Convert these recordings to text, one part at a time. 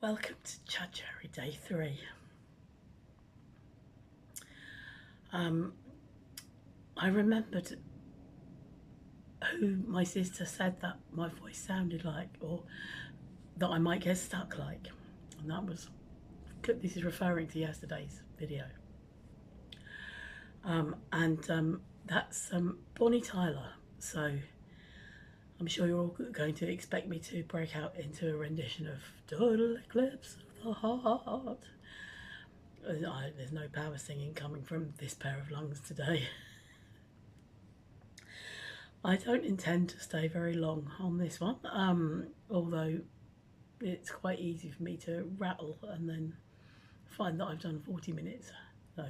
Welcome to Chatuary Day 3. I remembered who my sister said that my voice sounded like, or that I might get stuck like. And that was, this is referring to yesterday's video. That's Bonnie Tyler. So I'm sure you're all going to expect me to break out into a rendition of Total Eclipse of the Heart. There's no power singing coming from this pair of lungs today. I don't intend to stay very long on this one, although it's quite easy for me to rattle and then find that I've done 40 minutes. So,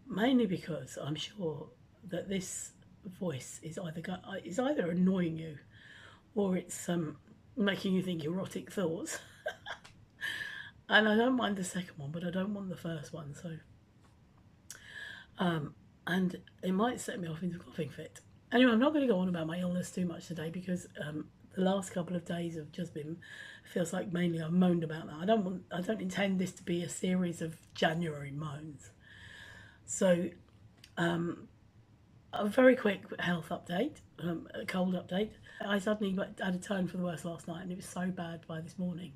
mainly because I'm sure that this voice is either annoying you or it's making you think erotic thoughts. And I don't mind the second one, but I don't want the first one. So, and it might set me off into a coughing fit. Anyway, I'm not going to go on about my illness too much today because the last couple of days have just been, feels like mainly I've moaned about that. I don't intend this to be a series of January moans. So, a very quick health update, a cold update. I suddenly had a turn for the worse last night, and it was so bad by this morning.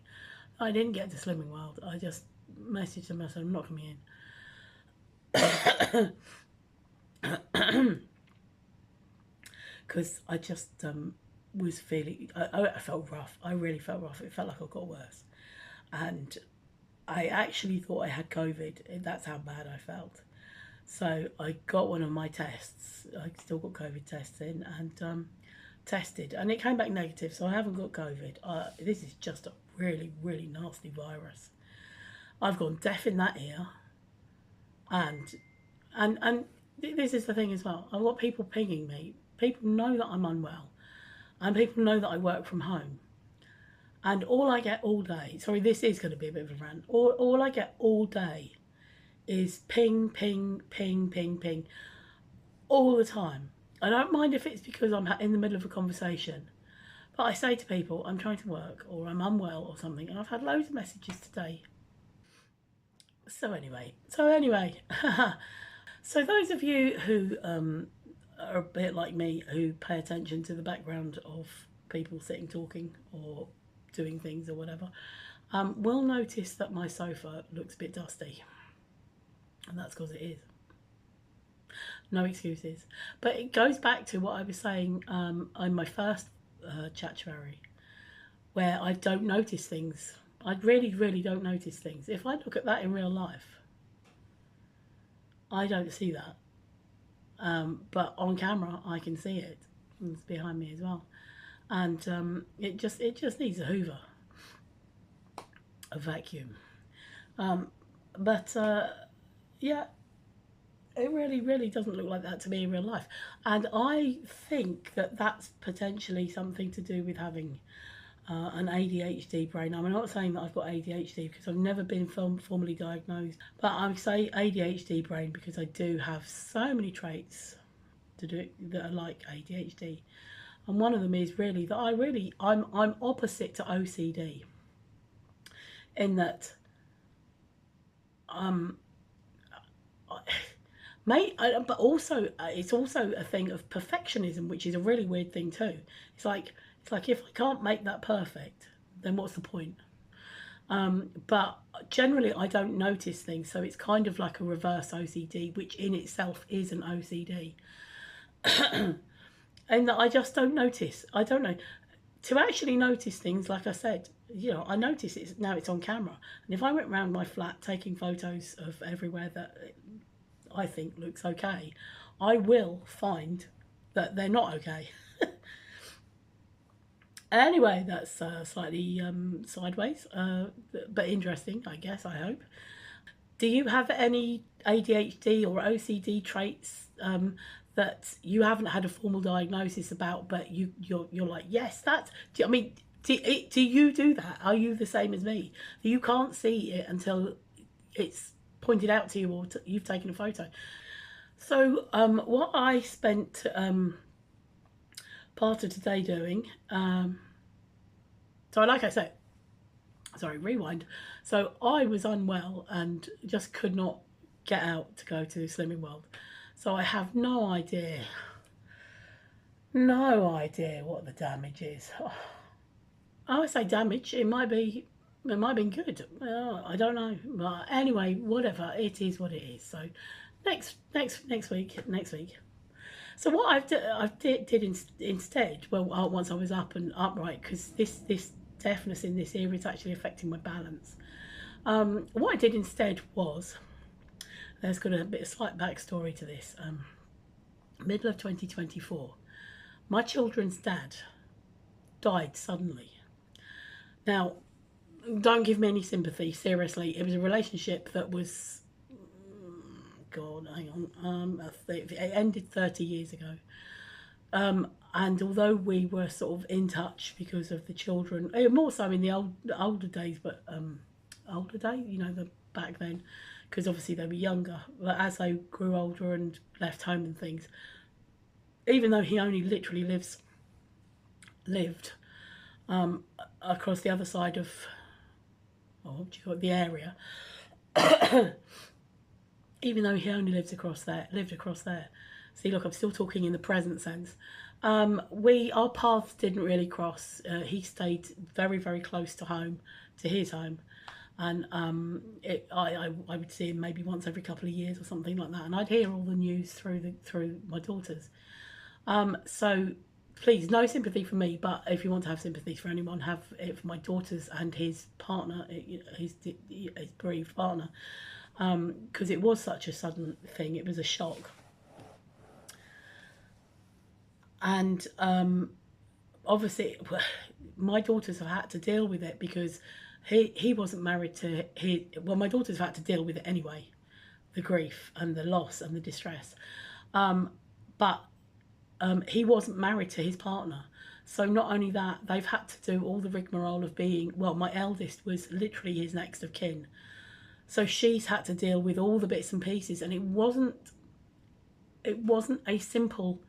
I didn't get to Slimming World. I just messaged them and said, I'm not coming in. Because I just was feeling, I felt rough. I really felt rough. It felt like I got worse. And I actually thought I had COVID. That's how bad I felt. So I got one of my tests. I still got COVID tests in and tested. And it came back negative, so I haven't got COVID. This is just a really, really nasty virus. I've gone deaf in that ear. And this is the thing as well. I've got people pinging me. People know that I'm unwell. And people know that I work from home. And all I get all day, sorry, this is going to be a bit of a rant. All I get all day is ping, ping, ping, ping, ping, all the time. I don't mind if it's because I'm in the middle of a conversation. But I say to people, I'm trying to work or I'm unwell or something. And I've had loads of messages today. So anyway. So those of you who are a bit like me, who pay attention to the background of people sitting talking or doing things or whatever, will notice that my sofa looks a bit dusty. And that's because it is. No excuses. But it goes back to what I was saying in my first Chatuary, where I don't notice things. I really, really don't notice things. If I look at that in real life, I don't see that. But on camera, I can see it. It's behind me as well. And it just needs a hoover, a vacuum. Yeah, it really, really doesn't look like that to me in real life. And I think that that's potentially something to do with having an ADHD brain. I'm not saying that I've got ADHD because I've never been formally diagnosed, but I would say ADHD brain because I do have so many traits that are like ADHD. And one of them is really that I'm opposite to OCD in that but also it's also a thing of perfectionism, which is a really weird thing too. It's like if I can't make that perfect, then what's the point? But generally I don't notice things, so it's kind of like a reverse OCD, which in itself is an OCD. And I just don't notice. I don't know. To actually notice things, like I said, I notice it now. It's on camera, and if I went around my flat taking photos of everywhere that I think looks okay, I will find that they're not okay. Anyway, that's slightly sideways, but interesting, I guess, I hope. Do you have any ADHD or OCD traits that you haven't had a formal diagnosis about, but you're like, yes, that's, do you do that? Are you the same as me? You can't see it until it's pointed out to you or you've taken a photo. So what I spent part of today doing, so like I said, Sorry, rewind. So I was unwell and just could not get out to go to Slimming World. So I have no idea what the damage is. I would say damage. It might have been good. I don't know. But anyway, whatever. It is what it is. So next week. So what instead, well, once I was up and upright, because this deafness in this ear is actually affecting my balance. What I did instead was, there's got a bit of slight backstory to this. Middle of 2024, my children's dad died suddenly. Now, don't give me any sympathy, seriously. It was a relationship that was, God, hang on, it ended 30 years ago. And although we were sort of in touch because of the children, more so in the older days, but older day, back then, because obviously they were younger, but as they grew older and left home and things, even though he only literally lived across the other side of the area, even though he only lived across there. See, look, I'm still talking in the present sense. Our paths didn't really cross. He stayed very, very close to his home, and I would see him maybe once every couple of years or something like that, and I'd hear all the news through my daughters. So please, no sympathy for me, but if you want to have sympathy for anyone, have it for my daughters and his partner, his bereaved partner, because it was such a sudden thing. It was a shock. And obviously, my daughters have had to deal with it because he wasn't married to his. Well, my daughters have had to deal with it anyway, the grief and the loss and the distress. But he wasn't married to his partner. So not only that, they've had to do all the rigmarole of being, well, my eldest was literally his next of kin. So she's had to deal with all the bits and pieces, and it wasn't a simple,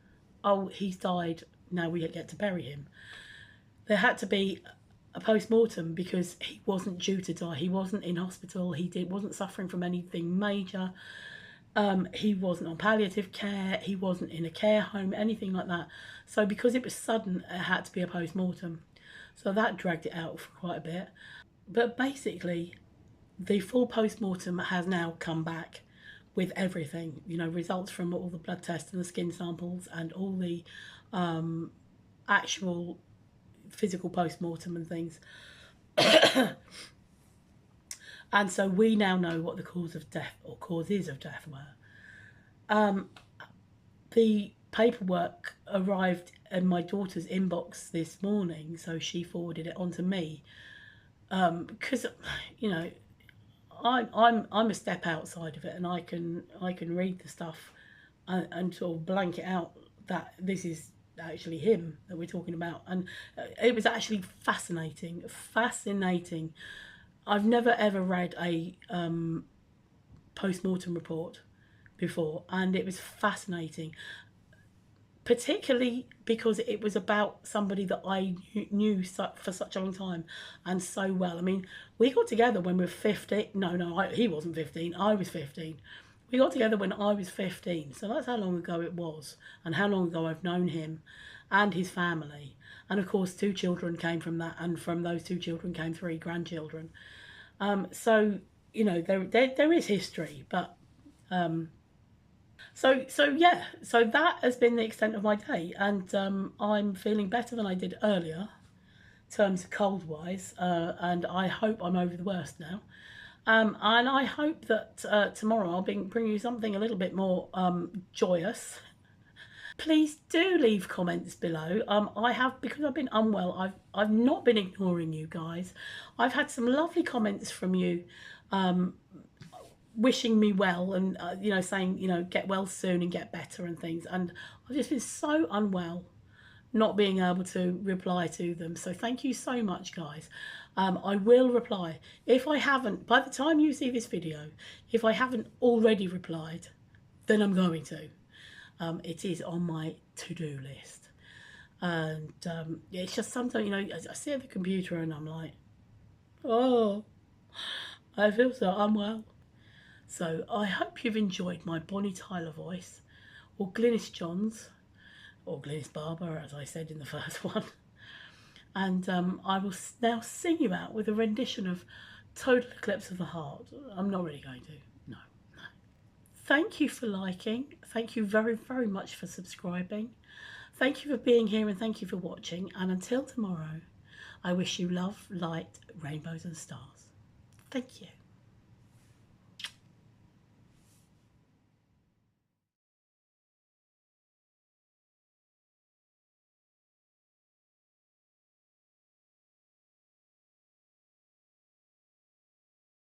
oh, he's died, now we get to bury him. There had to be a post-mortem because he wasn't due to die. He wasn't in hospital. Wasn't suffering from anything major. He wasn't on palliative care. He wasn't in a care home, anything like that. So because it was sudden, it had to be a post-mortem. So that dragged it out for quite a bit. But basically, the full post-mortem has now come back with everything, results from all the blood tests and the skin samples and all the actual physical post-mortem and things. And so we now know what the cause of death or causes of death were. The paperwork arrived in my daughter's inbox this morning, so she forwarded it on to me. Because, I'm a step outside of it, and I can read the stuff and sort of blank it out that this is actually him that we're talking about. And it was actually fascinating. I've never ever read a post-mortem report before, and it was fascinating, particularly because it was about somebody that I knew for such a long time and so well. I mean, we got together when we were 15. He wasn't 15. I was 15. We got together when I was 15. So that's how long ago it was, and how long ago I've known him and his family. And of course, 2 children came from that, and from those 2 children came 3 grandchildren. So, there is history, but... So that has been the extent of my day, and I'm feeling better than I did earlier, in terms of cold-wise, and I hope I'm over the worst now. And I hope that tomorrow I'll bring you something a little bit more joyous. Please do leave comments below. Because I've been unwell, I've not been ignoring you guys. I've had some lovely comments from you, wishing me well and saying get well soon and get better and things, and I've just been so unwell not being able to reply to them. So thank you so much, guys. I will reply. If I haven't, by the time you see this video, if I haven't already replied, then I'm going to. It is on my to-do list, and it's just sometimes I sit at the computer and I'm like, Oh, I feel so unwell. So I hope you've enjoyed my Bonnie Tyler voice, or Glynis Johns, or Glynis Barber, as I said in the first one. And I will now sing you out with a rendition of Total Eclipse of the Heart. I'm not really going to, no. Thank you for liking. Thank you very, very much for subscribing. Thank you for being here and thank you for watching. And until tomorrow, I wish you love, light, rainbows and stars. Thank you.